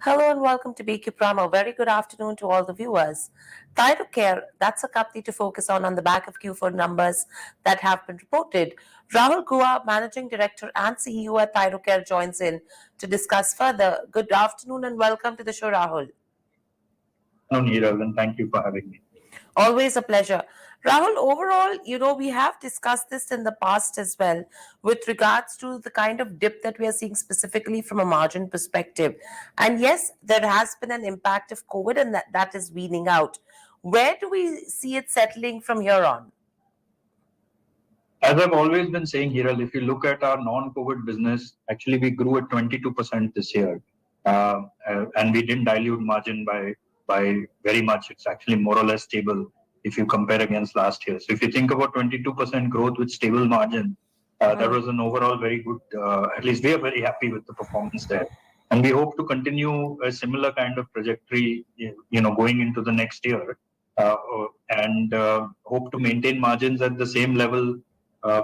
Hello and welcome to BQ Pramo. Very good afternoon to all the viewers. Thyrocare, that's a company to focus on the back of Q4 numbers that have been reported. Rahul Guha, Managing Director and CEO at Thyrocare, joins in to discuss further. Good afternoon and welcome to the show, Rahul. No, Neerav, and thank you for having me. Always a pleasure. Rahul, overall, we have discussed this in the past as well with regards to the kind of dip that we are seeing specifically from a margin perspective. And yes, there has been an impact of COVID and that is weaning out. Where do we see it settling from here on? As I've always been saying, Hiral, if you look at our non-COVID business, actually we grew at 22% this year, and we didn't dilute margin by very much. It's actually more or less stable if you compare against last year. So if you think about 22% growth with stable margin, that was an overall very good. At least we are very happy with the performance there, and we hope to continue a similar kind of trajectory, going into the next year, and hope to maintain margins at the same level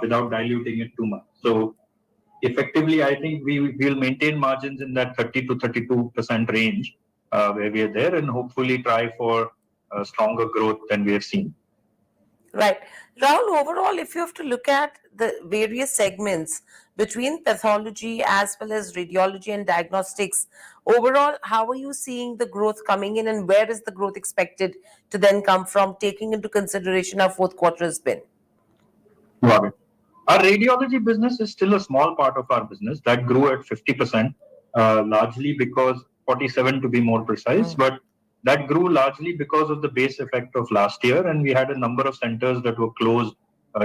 without diluting it too much. So effectively, I think we will maintain margins in that 30 to 32% range where we are there, and hopefully try for stronger growth than we have seen. Right. Rahul, overall, if you have to look at the various segments between pathology as well as radiology and diagnostics, overall, how are you seeing the growth coming in and where is the growth expected to then come from, taking into consideration how fourth quarter has been? Got it. Our radiology business is still a small part of our business that grew at 50%, largely because 47 to be more precise, but that grew largely because of the base effect of last year, and we had a number of centers that were closed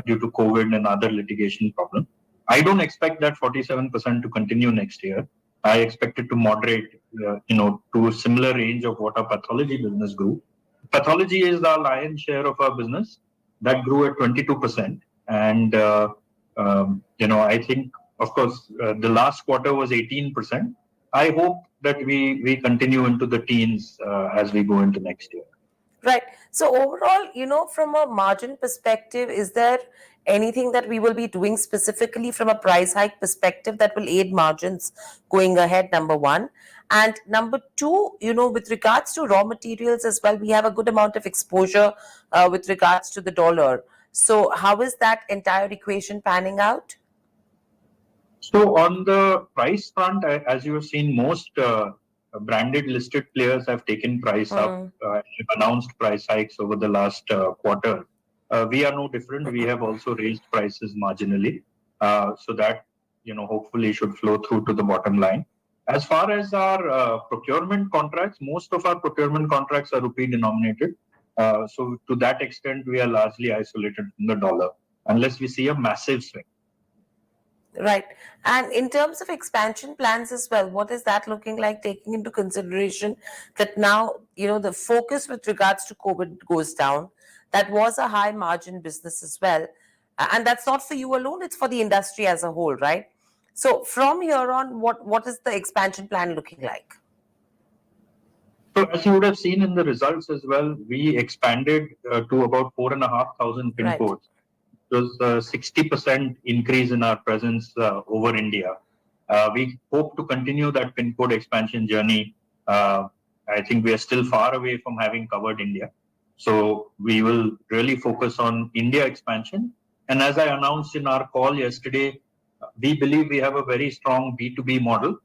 due to COVID and other litigation problems. I don't expect that 47% to continue next year. I expect it to moderate, to a similar range of what our pathology business grew. Pathology is the lion's share of our business that grew at 22%. And, I think, of course, the last quarter was 18%. I hope that we continue into the teens as we go into next year. Right. So overall, from a margin perspective, is there anything that we will be doing specifically from a price hike perspective that will aid margins going ahead, number one? And number two, with regards to raw materials as well, we have a good amount of exposure with regards to the dollar. So how is that entire equation panning out? So on the price front, as you have seen, most branded listed players have taken price up, announced price hikes over the last quarter. We are no different. We have also raised prices marginally. So that, hopefully should flow through to the bottom line. As far as our procurement contracts, most of our procurement contracts are rupee denominated. So to that extent, we are largely isolated from the dollar, unless we see a massive swing. Right. And in terms of expansion plans as well, what is that looking like, taking into consideration that now, the focus with regards to COVID goes down? That was a high margin business as well. And that's not for you alone, it's for the industry as a whole, right? So from here on, what is the expansion plan looking like? So as you would have seen in the results as well, we expanded to about 4,500 pin codes. It was a 60% increase in our presence over India. We hope to continue that pin code expansion journey. I think we are still far away from having covered India. So we will really focus on India expansion. And as I announced in our call yesterday, we believe we have a very strong B2B model.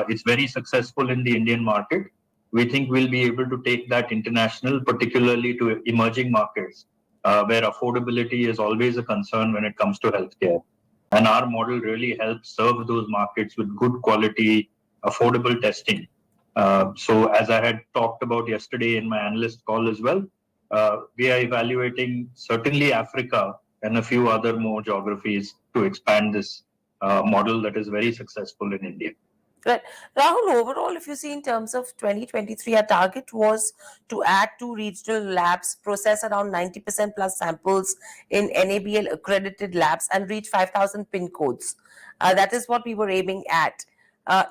It's very successful in the Indian market. We think we'll be able to take that international, particularly to emerging markets, where affordability is always a concern when it comes to healthcare. And our model really helps serve those markets with good quality, affordable testing. So as I had talked about yesterday in my analyst call as well, we are evaluating certainly Africa and a few other more geographies to expand this model that is very successful in India. Right. Rahul, overall, if you see in terms of 2023, our target was to add 2 regional labs, process around 90% plus samples in NABL accredited labs, and reach 5,000 pin codes. That is what we were aiming at.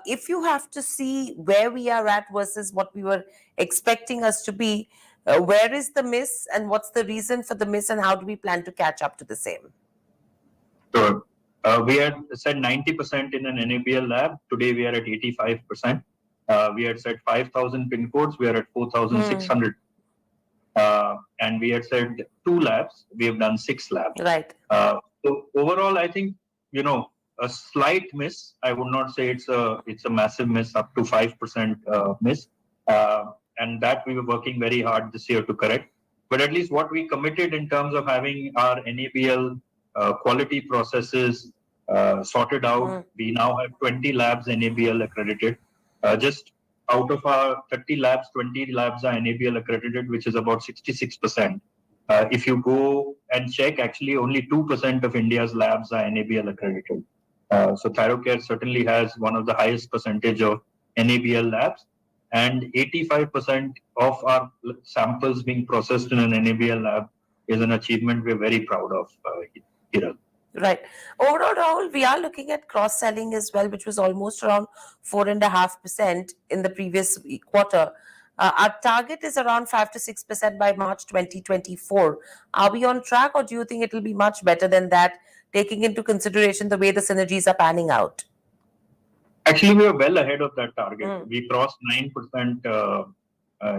If you have to see where we are at versus what we were expecting us to be, where is the miss and what's the reason for the miss, and how do we plan to catch up to the same? Sure. We had said 90% in an NABL lab. Today we are at 85%. We had said 5,000 pin codes. We are at 4,600. And we had said 2 labs. We have done 6 labs. Right. So overall, I think, a slight miss. I would not say it's a massive miss, up to 5% miss. And that we were working very hard this year to correct. But at least what we committed in terms of having our NABL quality processes sorted out, we now have 20 labs NABL accredited. Just out of our 30 labs, 20 labs are NABL accredited, which is about 66%. If you go and check, actually only 2% of India's labs are NABL accredited. So Thyrocare certainly has one of the highest percentage of NABL labs, and 85% of our samples being processed in an NABL lab is an achievement we're very proud of, Hiral. Right. Overall, Rahul, we are looking at cross-selling as well, which was almost around 4.5% in the previous quarter. Our target is around 5 to 6% by March 2024. Are we on track, or do you think it will be much better than that, taking into consideration the way the synergies are panning out? Actually, we are well ahead of that target. We crossed 9%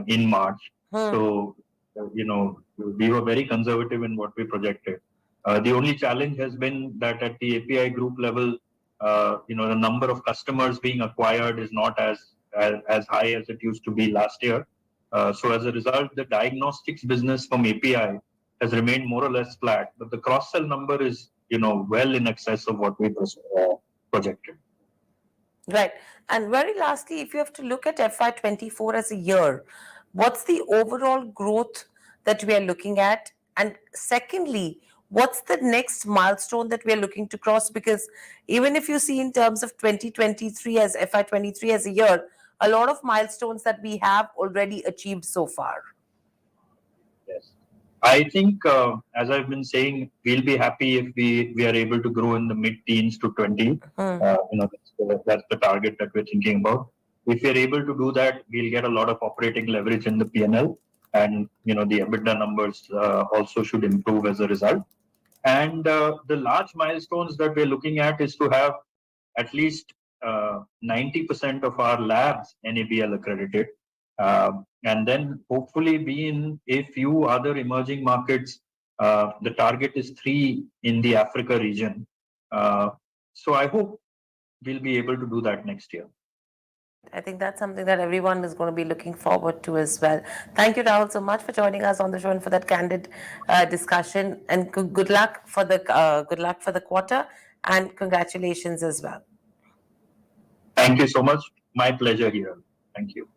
in March. So, we were very conservative in what we projected. The only challenge has been that at the API group level, the number of customers being acquired is not as high as it used to be last year. So as a result, the diagnostics business from API has remained more or less flat, but the cross-sell number is, well in excess of what we projected. Right. And very lastly, if you have to look at FY24 as a year, what's the overall growth that we are looking at? And secondly, what's the next milestone that we are looking to cross? Because even if you see in terms of 2023 as FY23 as a year, a lot of milestones that we have already achieved so far. Yes. I think, as I've been saying, we'll be happy if we are able to grow in the mid-teens to 20. That's the target that we're thinking about. If we're able to do that, we'll get a lot of operating leverage in the P&L, and the EBITDA numbers also should improve as a result. And the large milestones that we're looking at is to have at least 90% of our labs NABL accredited. And then hopefully be in a few other emerging markets. The target is 3 in the Africa region. So I hope we'll be able to do that next year. I think that's something that everyone is going to be looking forward to as well. Thank you, Rahul, so much for joining us on the show and for that candid discussion. And good luck for the quarter, and congratulations as well. Thank you so much. My pleasure here. Thank you.